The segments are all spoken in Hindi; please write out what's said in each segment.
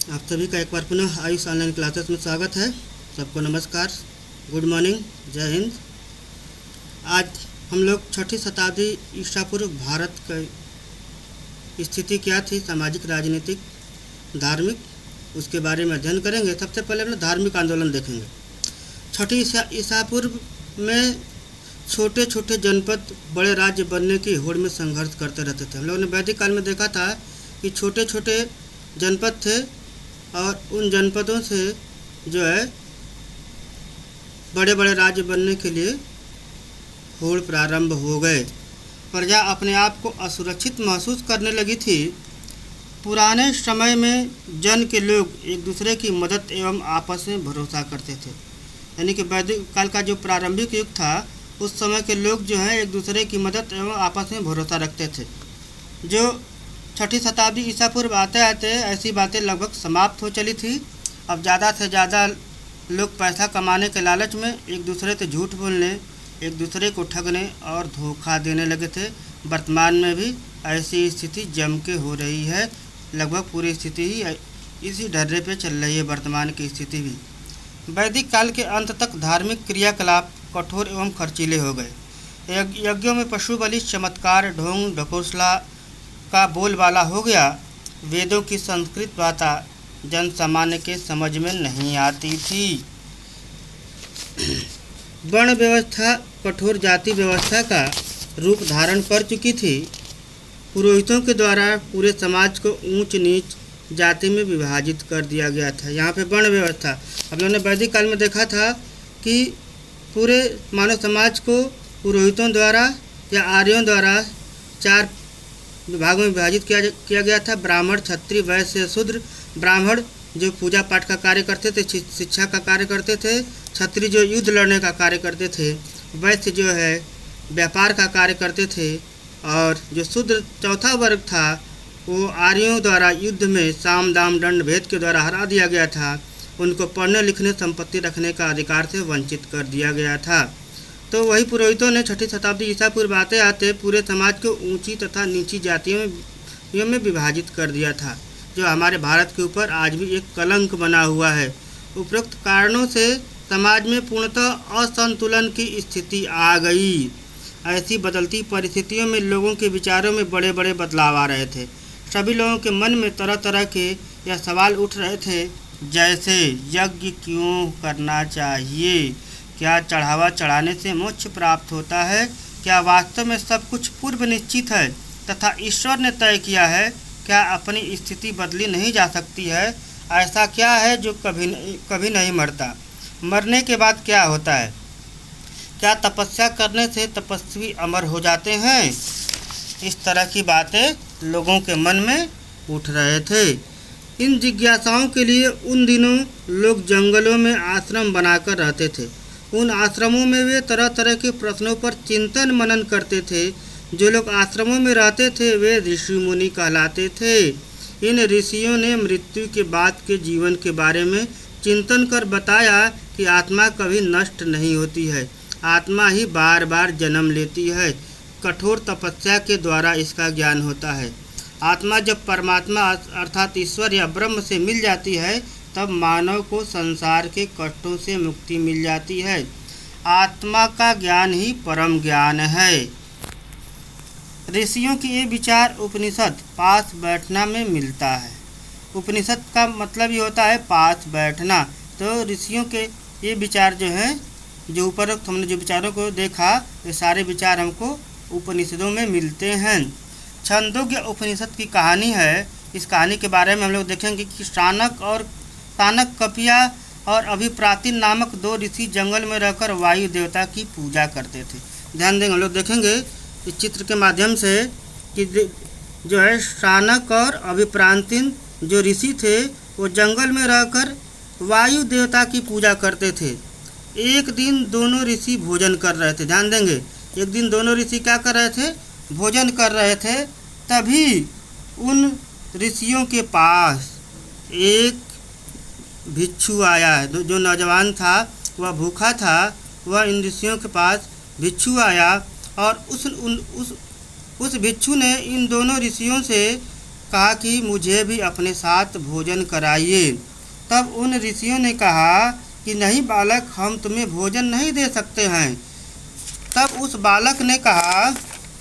आप सभी का एक बार पुनः आयुष ऑनलाइन क्लासेस में स्वागत है। सबको नमस्कार, गुड मॉर्निंग, जय हिंद। आज हम लोग 6ठी शताब्दी ईसा पूर्व भारत की स्थिति क्या थी, सामाजिक, राजनीतिक, धार्मिक, उसके बारे में अध्ययन करेंगे। सबसे पहले हम लोग धार्मिक आंदोलन देखेंगे। 6ठी ईसा पूर्व में छोटे छोटे जनपद बड़े राज्य बनने की होड़ में संघर्ष करते रहते थे। हम लोगों ने वैदिक काल में देखा था कि छोटे छोटे जनपद थे और उन जनपदों से जो है बड़े बड़े राज्य बनने के लिए होड़ प्रारंभ हो गए। प्रजा अपने आप को असुरक्षित महसूस करने लगी थी। पुराने समय में जन के लोग एक दूसरे की मदद एवं आपस में भरोसा करते थे। यानी कि वैदिक काल का जो प्रारंभिक युग था, उस समय के लोग जो है एक दूसरे की मदद एवं आपस में भरोसा रखते थे। जो 6ठी शताब्दी ईसा पूर्व आते आते ऐसी बातें लगभग समाप्त हो चली थी। अब ज़्यादा से ज़्यादा लोग पैसा कमाने के लालच में एक दूसरे से झूठ बोलने, एक दूसरे को ठगने और धोखा देने लगे थे। वर्तमान में भी ऐसी स्थिति जम के हो रही है। लगभग पूरी स्थिति ही इसी ढर्रे पे चल रही है, वर्तमान की स्थिति भी। वैदिक काल के अंत तक धार्मिक क्रियाकलाप कठोर एवं खर्चीले हो गए। यज्ञों में पशु बलि, चमत्कार, ढोंग ढकोसला का बोलबाला हो गया। वेदों की संस्कृत भाषा जन सामान्य के समझ में नहीं आती थी। वर्ण व्यवस्था कठोर जाति व्यवस्था का रूप धारण कर चुकी थी। पुरोहितों के द्वारा पूरे समाज को ऊंच नीच जाति में विभाजित कर दिया गया था। यहाँ पे वर्ण व्यवस्था हम लोगों ने वैदिक काल में देखा था कि पूरे मानव समाज को पुरोहितों द्वारा या आर्यों द्वारा 4 विभागों में विभाजित किया गया था। ब्राह्मण, क्षत्रिय, वैश्य, शूद्र। ब्राह्मण जो पूजा पाठ का कार्य करते थे, शिक्षा का कार्य करते थे। क्षत्रिय जो युद्ध लड़ने का कार्य करते थे। वैश्य जो है व्यापार का कार्य करते थे। और जो शूद्र चौथा वर्ग था, वो आर्यों द्वारा युद्ध में साम दाम दंड भेद के द्वारा हरा दिया गया था। उनको पढ़ने लिखने, संपत्ति रखने का अधिकार से वंचित कर दिया गया था। तो वही पुरोहितों ने 6ठी शताब्दी ईसा पूर्व आते आते पूरे समाज को ऊंची तथा नीची जातियों में विभाजित कर दिया था, जो हमारे भारत के ऊपर आज भी एक कलंक बना हुआ है। उपरोक्त कारणों से समाज में पूर्णतः असंतुलन की स्थिति आ गई। ऐसी बदलती परिस्थितियों में लोगों के विचारों में बड़े बड़े बदलाव आ रहे थे। सभी लोगों के मन में तरह तरह के यह सवाल उठ रहे थे, जैसे यज्ञ क्यों करना चाहिए? क्या चढ़ावा चढ़ाने से मोक्ष प्राप्त होता है? क्या वास्तव में सब कुछ पूर्व निश्चित है तथा ईश्वर ने तय किया है? क्या अपनी स्थिति बदली नहीं जा सकती है? ऐसा क्या है जो कभी नहीं मरता? मरने के बाद क्या होता है? क्या तपस्या करने से तपस्वी अमर हो जाते हैं? इस तरह की बातें लोगों के मन में उठ रहे थे। इन जिज्ञासाओं के लिए उन दिनों लोग जंगलों में आश्रम बनाकर रहते थे। उन आश्रमों में वे तरह तरह के प्रश्नों पर चिंतन मनन करते थे। जो लोग आश्रमों में रहते थे वे ऋषि मुनि कहलाते थे। इन ऋषियों ने मृत्यु के बाद के जीवन के बारे में चिंतन कर बताया कि आत्मा कभी नष्ट नहीं होती है, आत्मा ही बार बार जन्म लेती है। कठोर तपस्या के द्वारा इसका ज्ञान होता है। आत्मा जब परमात्मा अर्थात ईश्वर या ब्रह्म से मिल जाती है, तब मानव को संसार के कष्टों से मुक्ति मिल जाती है। आत्मा का ज्ञान ही परम ज्ञान है। ऋषियों के ये विचार उपनिषद पास बैठना में मिलता है। उपनिषद का मतलब ही होता है पास बैठना। तो ऋषियों के ये विचार जो हैं, जो उपरोक्त हमने जो विचारों को देखा, ये सारे विचार हमको उपनिषदों में मिलते हैं। छंदोग्य उपनिषद की कहानी है। इस कहानी के बारे में हम लोग देखेंगे कि शानक, कपिया और अभिप्रातिन नामक 2 ऋषि जंगल में रहकर वायु देवता की पूजा करते थे। ध्यान देंगे, हम लोग देखेंगे इस चित्र के माध्यम से कि जो है शानक और अभिप्रातिन जो ऋषि थे, वो जंगल में रहकर वायु देवता की पूजा करते थे। एक दिन दोनों ऋषि भोजन कर रहे थे। ध्यान देंगे, एक दिन दोनों ऋषि क्या कर रहे थे? भोजन कर रहे थे। तभी उन ऋषियों के पास एक भिक्षु आया है। जो नौजवान था वह भूखा था। वह इन ऋषियों के पास भिक्षु आया और उस भिक्षु ने इन दोनों ऋषियों से कहा कि मुझे भी अपने साथ भोजन कराइए। तब उन ऋषियों ने कहा कि नहीं बालक, हम तुम्हें भोजन नहीं दे सकते हैं। तब उस बालक ने कहा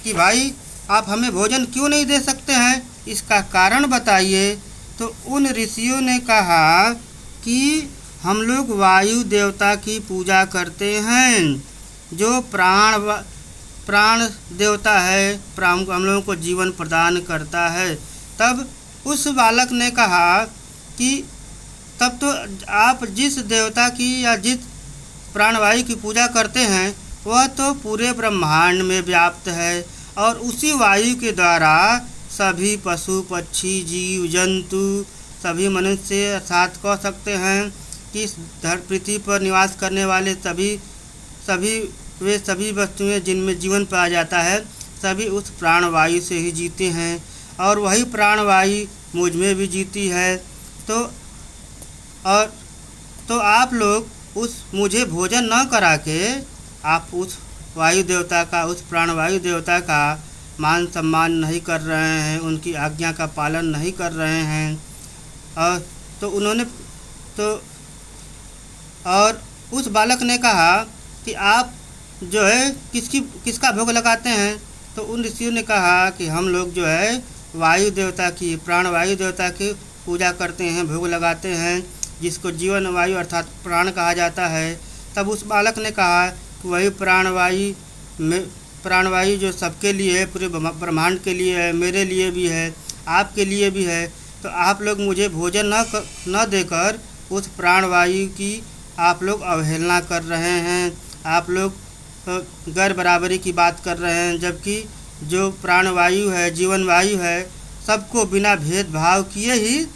कि भाई आप हमें भोजन क्यों नहीं दे सकते हैं, इसका कारण बताइए। तो उन ऋषियों ने कहा कि हम लोग वायु देवता की पूजा करते हैं, जो प्राण देवता है, प्राण हम लोगों को जीवन प्रदान करता है। तब उस बालक ने कहा कि तब तो आप जिस देवता की या जिस प्राणवायु की पूजा करते हैं वह तो पूरे ब्रह्मांड में व्याप्त है, और उसी वायु के द्वारा सभी पशु पक्षी जीव जंतु सभी मनुष्य साथ कह सकते हैं कि इस पृथ्वी पर निवास करने वाले सभी वस्तुएं जिनमें जीवन पाया जाता है सभी उस प्राणवायु से ही जीते हैं, और वही प्राणवायु मुझ में भी जीती है। तो आप लोग मुझे भोजन न करा के आप उस वायु देवता का, उस प्राणवायु देवता का मान सम्मान नहीं कर रहे हैं, उनकी आज्ञा का पालन नहीं कर रहे हैं। और उस बालक ने कहा कि आप जो है किसका भोग लगाते हैं। तो उन ऋषियों ने कहा कि हम लोग जो है वायु देवता की, प्राणवायु देवता की पूजा करते हैं, भोग लगाते हैं, जिसको जीवन वायु अर्थात प्राण कहा जाता है। तब उस बालक ने कहा कि वही प्राणवायु जो सबके लिए है, पूरे ब्रह्मांड के लिए है, मेरे लिए भी है, आपके लिए भी है, तो आप लोग मुझे भोजन न देकर उस प्राणवायु की आप लोग अवहेलना कर रहे हैं, आप लोग गैर बराबरी की बात कर रहे हैं, जबकि जो प्राणवायु है, जीवन वायु है, सबको बिना भेदभाव किए ही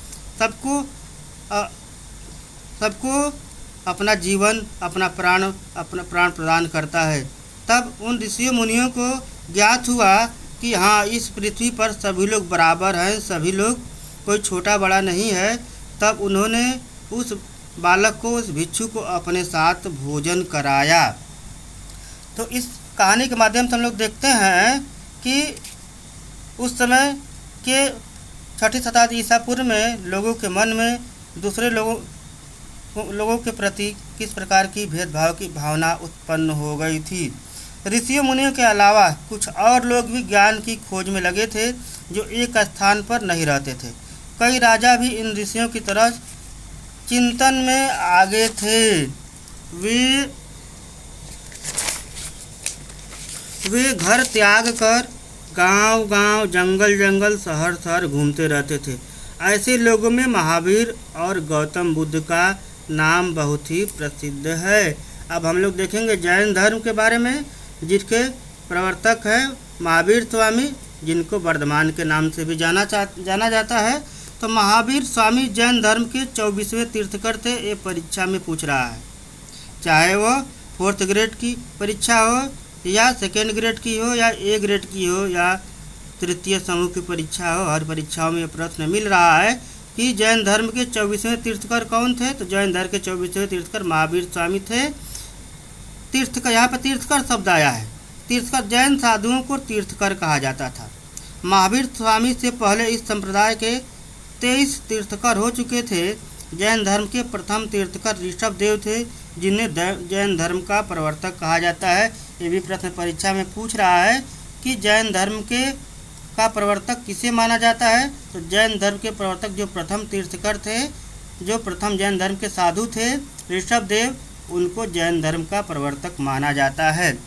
सबको अपना जीवन, अपना प्राण प्रदान करता है। तब उन ऋषियों मुनियों को ज्ञात हुआ कि हाँ, इस पृथ्वी पर सभी लोग बराबर हैं, सभी लोग, कोई छोटा बड़ा नहीं है। तब उन्होंने उस बालक को, उस भिक्षु को अपने साथ भोजन कराया। तो इस कहानी के माध्यम से हम लोग देखते हैं कि उस समय के 6ठी शताब्दी ईसा पूर्व में लोगों के मन में दूसरे लोगों के प्रति किस प्रकार की भेदभाव की भावना उत्पन्न हो गई थी। ऋषियों मुनियों के अलावा कुछ और लोग भी ज्ञान की खोज में लगे थे, जो एक स्थान पर नहीं रहते थे। कई राजा भी इन ऋषियों की तरह चिंतन में आगे थे। वे घर त्याग कर गांव-गांव, जंगल-जंगल, शहर-शहर घूमते रहते थे। ऐसे लोगों में महावीर और गौतम बुद्ध का नाम बहुत ही प्रसिद्ध है। अब हम लोग देखेंगे जैन धर्म के बारे में, जिसके प्रवर्तक हैं महावीर स्वामी, जिनको वर्धमान के नाम से भी जाना जाता है। तो महावीर स्वामी जैन धर्म के 24वें तीर्थकर थे। ये परीक्षा में पूछ रहा है, चाहे वो 4th ग्रेड की परीक्षा हो या 2nd ग्रेड की हो या A ग्रेड की हो या तृतीय समूह की परीक्षा हो, हर परीक्षाओं में प्रश्न मिल रहा है कि जैन धर्म के 24वें तीर्थकर कौन थे। तो जैन धर्म के 24वें तीर्थकर महावीर स्वामी थे। तीर्थकर, यहाँ पर तीर्थकर शब्द आया है। तीर्थकर, जैन साधुओं को तीर्थकर कहा जाता था। महावीर स्वामी से पहले इस संप्रदाय के 23 तीर्थकर हो चुके थे। जैन धर्म के प्रथम तीर्थकर ऋषभ देव थे, जिन्हें जैन धर्म का प्रवर्तक कहा जाता है। ये भी प्रश्न परीक्षा में पूछ रहा है कि जैन धर्म का प्रवर्तक किसे माना जाता है। तो जैन धर्म के प्रवर्तक जो प्रथम तीर्थकर थे, जो प्रथम जैन धर्म के साधु थे, ऋषभ देव, उनको जैन धर्म का प्रवर्तक माना जाता है।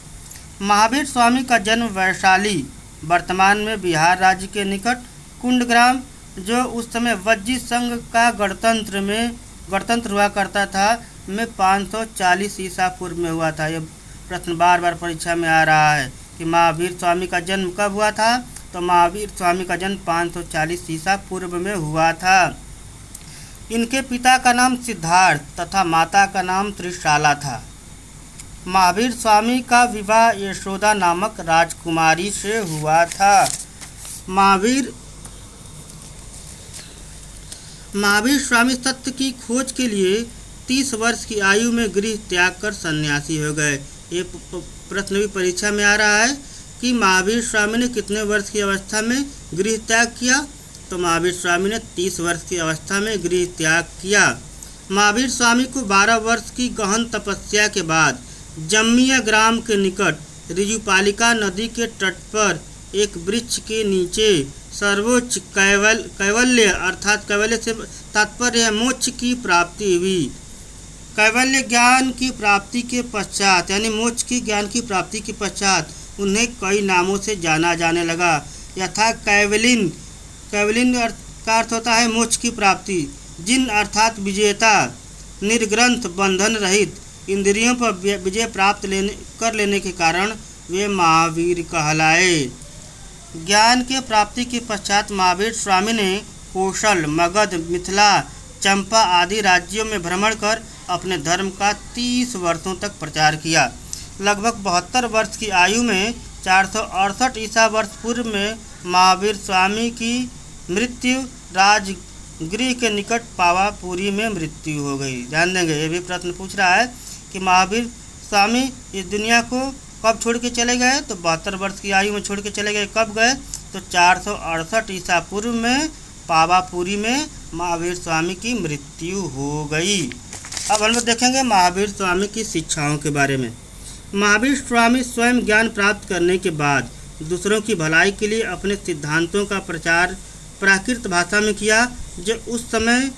महावीर स्वामी का जन्म वैशाली, वर्तमान में बिहार राज्य के निकट कुंडग्राम, जो उस समय वज्जी संघ का गणतंत्र हुआ करता था, में 540 ईसा पूर्व में हुआ था। यह प्रश्न बार बार परीक्षा में आ रहा है कि महावीर स्वामी का जन्म कब हुआ था। तो महावीर स्वामी का जन्म 540 ईसा पूर्व में हुआ था। इनके पिता का नाम सिद्धार्थ तथा माता का नाम त्रिशाला था। महावीर स्वामी का विवाह यशोदा नामक राजकुमारी से हुआ था। महावीर स्वामी सत्य की खोज के लिए 30 वर्ष की आयु में गृह त्याग कर सन्यासी हो गए। ये प्रश्न भी परीक्षा में आ रहा है कि महावीर स्वामी ने कितने वर्ष की अवस्था में गृह त्याग किया। तो महावीर स्वामी ने 30 वर्ष की अवस्था में गृह त्याग किया। महावीर स्वामी को 12 वर्ष की गहन तपस्या के बाद जम्मिया ग्राम के निकट ऋजुपालिका नदी के तट पर एक वृक्ष के नीचे सर्वोच्च कैवल्य अर्थात कैवल्य से तात्पर्य है मोक्ष की प्राप्ति हुई। कैवल्य ज्ञान की प्राप्ति के पश्चात यानी मोक्ष की ज्ञान की प्राप्ति के पश्चात उन्हें कई नामों से जाना जाने लगा। यथा कैवलिन का अर्थ होता है मोक्ष की प्राप्ति। जिन अर्थात विजेता, निर्ग्रंथ, बंधन रहित, इंद्रियों पर विजय प्राप्त कर लेने के कारण वे महावीर कहलाए। ज्ञान के प्राप्ति के पश्चात महावीर स्वामी ने कौशल, मगध, मिथिला, चंपा आदि राज्यों में भ्रमण कर अपने धर्म का 30 वर्षों तक प्रचार किया। लगभग 72 वर्ष की आयु में 468 ईसा वर्ष पूर्व में महावीर स्वामी की मृत्यु राजगृह के निकट पावापुरी में मृत्यु हो गई। ध्यान देंगे, ये भी प्रश्न पूछ रहा है कि महावीर स्वामी इस दुनिया को कब छोड़ के चले गए, तो 72 वर्ष की आयु में छोड़ के चले गए। कब गए, तो 468 ईसा पूर्व में पावापुरी में महावीर स्वामी की मृत्यु हो गई। अब हम लोग देखेंगे महावीर स्वामी की शिक्षाओं के बारे में। महावीर स्वामी स्वयं ज्ञान प्राप्त करने के बाद दूसरों की भलाई के लिए अपने सिद्धांतों का प्रचार प्राकृत भाषा में किया, जो उस समय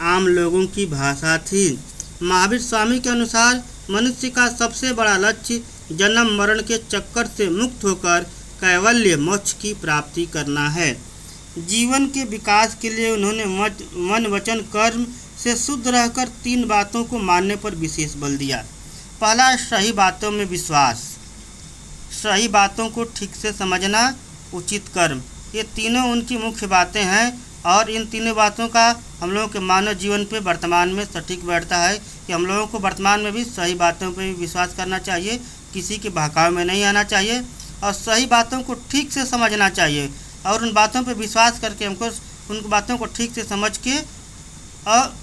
आम लोगों की भाषा थी। महावीर स्वामी के अनुसार मनुष्य का सबसे बड़ा लक्ष्य जन्म मरण के चक्कर से मुक्त होकर कैवल्य मोक्ष की प्राप्ति करना है। जीवन के विकास के लिए उन्होंने मन, वचन, कर्म से शुद्ध रहकर 3 बातों को मानने पर विशेष बल दिया। पहला, सही बातों में विश्वास, सही बातों को ठीक से समझना, उचित कर्म। ये तीनों उनकी मुख्य बातें हैं और इन तीनों बातों का हम लोगों के मानव जीवन पे वर्तमान में सटीक बैठता है कि हम लोगों को वर्तमान में भी सही बातों पे विश्वास करना चाहिए, किसी के बहकावे में नहीं आना चाहिए और सही बातों को ठीक से समझना चाहिए और उन बातों पे विश्वास करके हमको उन बातों को ठीक से समझ के और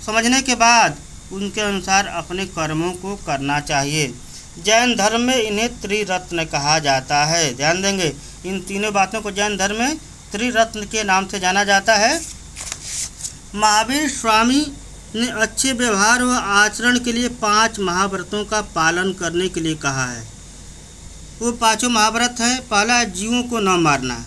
समझने के बाद उनके अनुसार अपने कर्मों को करना चाहिए। जैन धर्म में इन्हें त्रिरत्न कहा जाता है। ध्यान देंगे, इन तीनों बातों को जैन धर्म में त्रिरत्न के नाम से जाना जाता है। महावीर स्वामी ने अच्छे व्यवहार व आचरण के लिए 5 महाव्रतों का पालन करने के लिए कहा है। वो 5 महाव्रत हैं। पहला है जीवों को न मारना,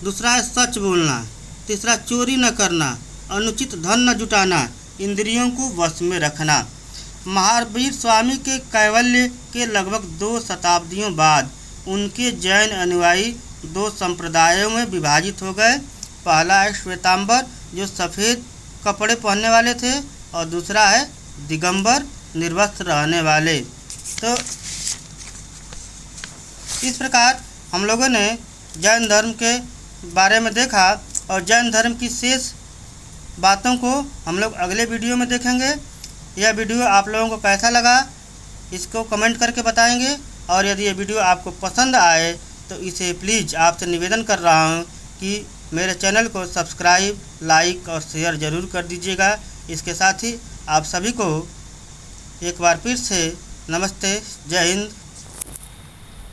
दूसरा है सच बोलना, तीसरा चोरी न करना, अनुचित धन न जुटाना, इंद्रियों को वश में रखना। महावीर स्वामी के कैवल्य के लगभग 2 शताब्दियों बाद उनके जैन अनुयायी 2 संप्रदायों में विभाजित हो गए। पहला है श्वेतांबर जो सफ़ेद कपड़े पहनने वाले थे और दूसरा है दिगंबर निर्वस्त्र रहने वाले। तो इस प्रकार हम लोगों ने जैन धर्म के बारे में देखा और जैन धर्म की शेष बातों को हम लोग अगले वीडियो में देखेंगे। यह वीडियो आप लोगों को कैसा लगा इसको कमेंट करके बताएंगे और यदि ये वीडियो आपको पसंद आए तो इसे प्लीज़ आपसे निवेदन कर रहा हूँ कि मेरे चैनल को सब्सक्राइब, लाइक और शेयर ज़रूर कर दीजिएगा। इसके साथ ही आप सभी को एक बार फिर से नमस्ते, जय हिंद।